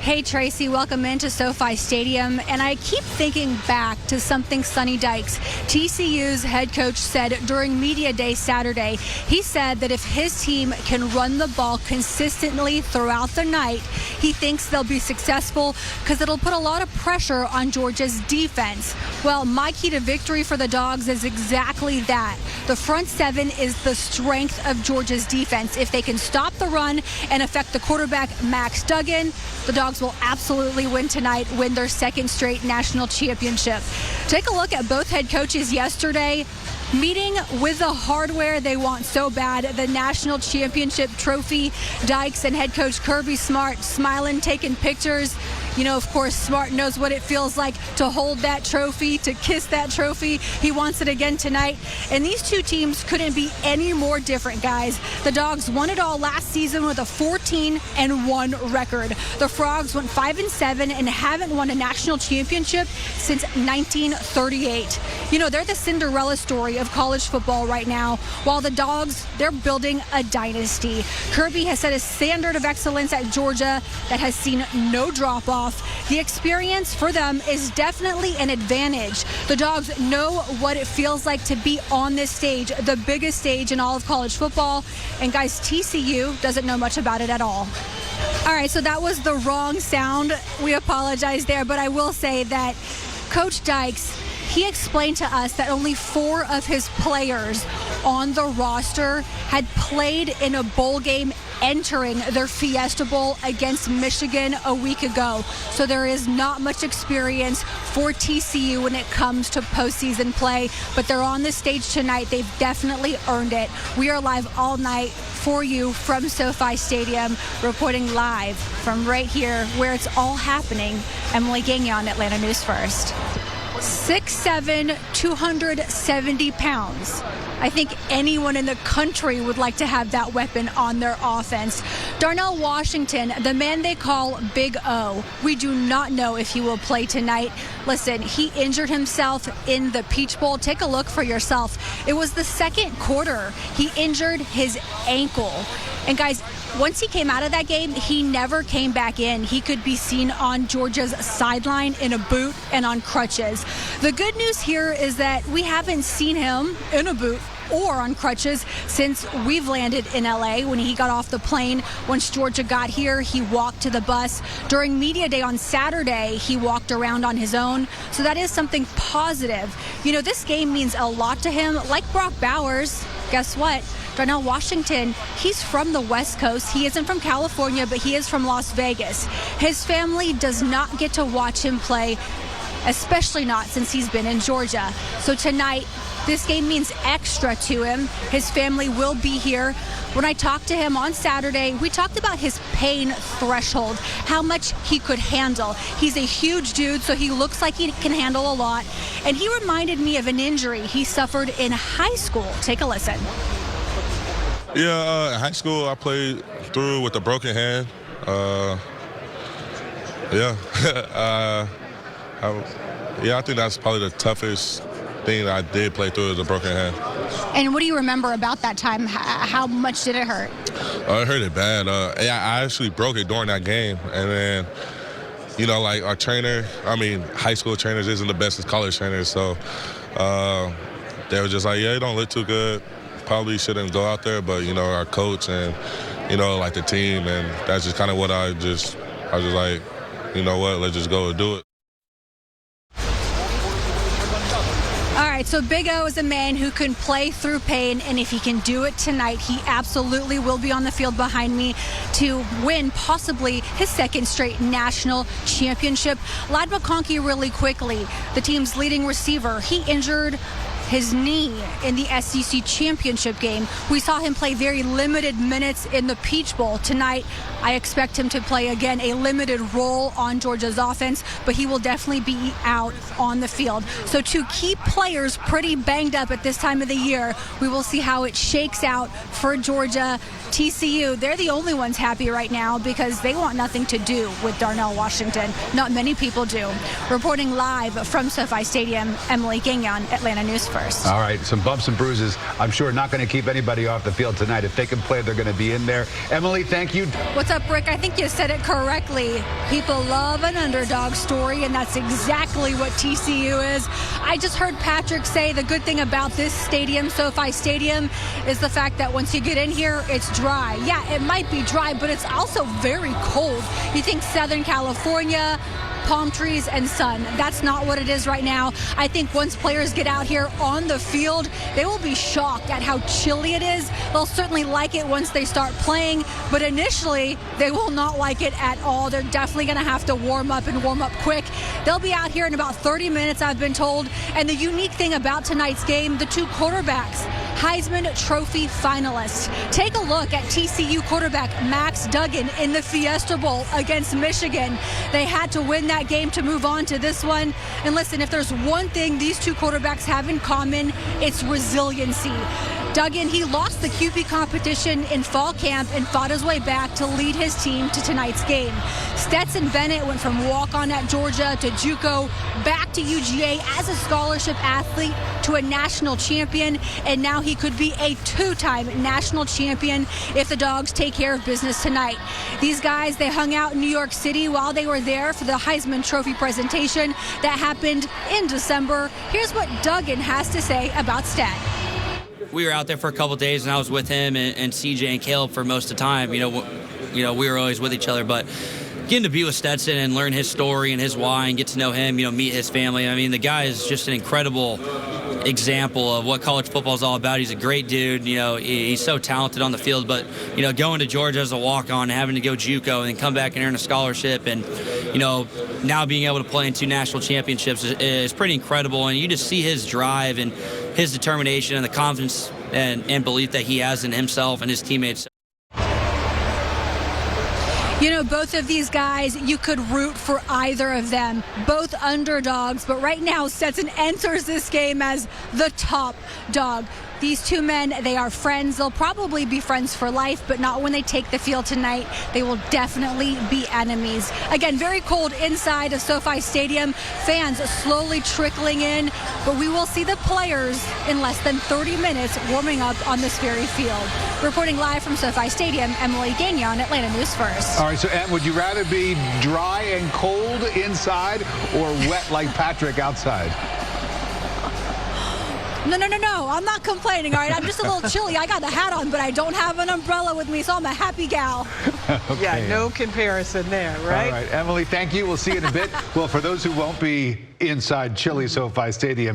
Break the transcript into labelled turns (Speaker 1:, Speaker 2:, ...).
Speaker 1: Hey Tracy, welcome into SoFi Stadium. And I keep thinking back to something Sonny Dykes, TCU's head coach, said during Media Day Saturday. He said that if his team can run the ball consistently throughout the night, he thinks they'll be successful because it'll put a lot of pressure on Georgia's defense. Well, my key to victory for the Dogs is exactly that. The front seven is the strength of Georgia's defense. If they can stop the run and affect the quarterback, Max Duggan, the Dogs will absolutely win tonight, win their second straight national championship. Take a look at both head coaches yesterday, meeting with the hardware they want so bad, the national championship trophy. Dykes and head coach Kirby Smart smiling, taking pictures. You know, of course, Smart knows what it feels like to hold that trophy, to kiss that trophy. He wants it again tonight. And these two teams couldn't be any more different, guys. The Dogs won it all last season with a 14-1 record. The Frogs went 5-7 and haven't won a national championship since 1938. You know, they're the Cinderella story of college football right now, while the Dogs, they're building a dynasty. Kirby has set a standard of excellence at Georgia that has seen no drop-off. The experience for them is definitely an advantage. The Dogs know what it feels like to be on this stage, the biggest stage in all of college football. And guys, TCU doesn't know much about it at all. All right, so that was the wrong sound. We apologize there, but I will say that Coach Dykes, he explained to us that only 4 of his players on the roster had played in a bowl game entering their Fiesta Bowl against Michigan a week ago. So there is not much experience for TCU when it comes to postseason play, but they're on the stage tonight. They've definitely earned it. We are live all night for you from SoFi Stadium, reporting live from right here where it's all happening. Emily Gagnon, Atlanta News First. 6'7", 270 pounds. I think anyone in the country would like to have that weapon on their offense. Darnell Washington, the man they call Big O. We do not know if he will play tonight. Listen, he injured himself in the Peach Bowl. Take a look for yourself. It was the second quarter. He injured his ankle. And guys, once he came out of that game, he never came back in. He could be seen on Georgia's sideline in a boot and on crutches. The good news here is that we haven't seen him in a boot or on crutches since we've landed in LA. When he got off the plane, once Georgia got here, he walked to the bus. During Media Day on Saturday, he walked around on his own. So that is something positive. You know, this game means a lot to him. Like Brock Bowers, guess what? Darnell Washington, he's from the West Coast. He isn't from California, but he is from Las Vegas. His family does not get to watch him play, especially not since he's been in Georgia. So tonight, this game means extra to him. His family will be here. When I talked to him on Saturday, we talked about his pain threshold, how much he could handle. He's a huge dude, so he looks like he can handle a lot. And he reminded me of an injury he suffered in high school. Take a listen.
Speaker 2: Yeah, in high school, I played through with a broken hand. I think that's probably the toughest thing that I did play through, is a broken hand.
Speaker 1: And what do you remember about that time? How much did it hurt?
Speaker 2: It hurt it bad. I actually broke it during that game. And then, you know, like our trainer, high school trainers isn't the best as college trainers. So they were just like, yeah, you don't look too good. Probably shouldn't go out there, but, you know, our coach and, you know, like the team, and that's just kind of what I was just like, you know what, let's just go and do it.
Speaker 1: All right, so Big O is a man who can play through pain, and if he can do it tonight, he absolutely will be on the field behind me to win possibly his second straight national championship. Ladd McConkey, really quickly, the team's leading receiver, he injured his knee in the SEC championship game. We saw him play very limited minutes in the Peach Bowl. Tonight, I expect him to play again a limited role on Georgia's offense, but he will definitely be out on the field. So 2 key players pretty banged up at this time of the year. We will see how it shakes out for Georgia. TCU, they're the only ones happy right now because they want nothing to do with Darnell Washington. Not many people do. Reporting live from SoFi Stadium, Emily Gagnon, Atlanta News. first.
Speaker 3: All right, some bumps and bruises. I'm sure not going to keep anybody off the field tonight. If they can play, they're going to be in there. Emily, thank you.
Speaker 1: What's up, Rick? I think you said it correctly. People love an underdog story, and that's exactly what TCU is. I just heard Patrick say the good thing about this stadium, SoFi Stadium, is the fact that once you get in here, it's dry. Yeah, it might be dry, but it's also very cold. You think Southern California, palm trees and sun. That's not what it is right now. I think once players get out here on the field, they will be shocked at how chilly it is. They'll certainly like it once they start playing, but initially they will not like it at all. They're definitely going to have to warm up and warm up quick. They'll be out here in about 30 minutes, I've been told. And the unique thing about tonight's game, the two quarterbacks, Heisman Trophy finalists. Take a look at TCU quarterback Max Duggan in the Fiesta Bowl against Michigan. They had to win that game to move on to this one. And listen, if there's one thing these two quarterbacks have in common, it's resiliency. Duggan, he lost the QB competition in fall camp and fought his way back to lead his team to tonight's game. Stetson Bennett went from walk-on at Georgia to JUCO, back to UGA as a scholarship athlete to a national champion, and now he could be a two-time national champion if the Dogs take care of business tonight. These guys, they hung out in New York City while they were there for the Heisman Trophy presentation that happened in December. Here's what Duggan has to say about Stet.
Speaker 4: We were out there for a couple days, and I was with him and CJ and Caleb for most of the time. We were always with each other, but getting to be with Stetson and learn his story and his why and get to know him, meet his family. I mean, the guy is just an incredible example of what college football is all about. He's a great dude. He's so talented on the field, but, going to Georgia as a walk-on, having to go JUCO and then come back and earn a scholarship and, now being able to play in two national championships is pretty incredible. And you just see his drive and his determination and the confidence and belief that he has in himself and his teammates.
Speaker 1: Both of these guys, you could root for either of them. Both underdogs, but right now Stetson enters this game as the top dog. These two men, they are friends. They'll probably be friends for life, but not when they take the field tonight. They will definitely be enemies. Again, very cold inside of SoFi Stadium. Fans slowly trickling in, but we will see the players in less than 30 minutes warming up on this very field. Reporting live from SoFi Stadium, Emily Gagnon, Atlanta News First.
Speaker 3: All right, so Em, would you rather be dry and cold inside or wet like Patrick outside?
Speaker 1: No. I'm not complaining, all right? I'm just a little chilly. I got a hat on, but I don't have an umbrella with me, so I'm a happy gal.
Speaker 3: Okay.
Speaker 5: Yeah, no comparison there, right?
Speaker 3: All right, Emily, thank you. We'll see you in a bit. Well, for those who won't be inside chilly SoFi Stadium,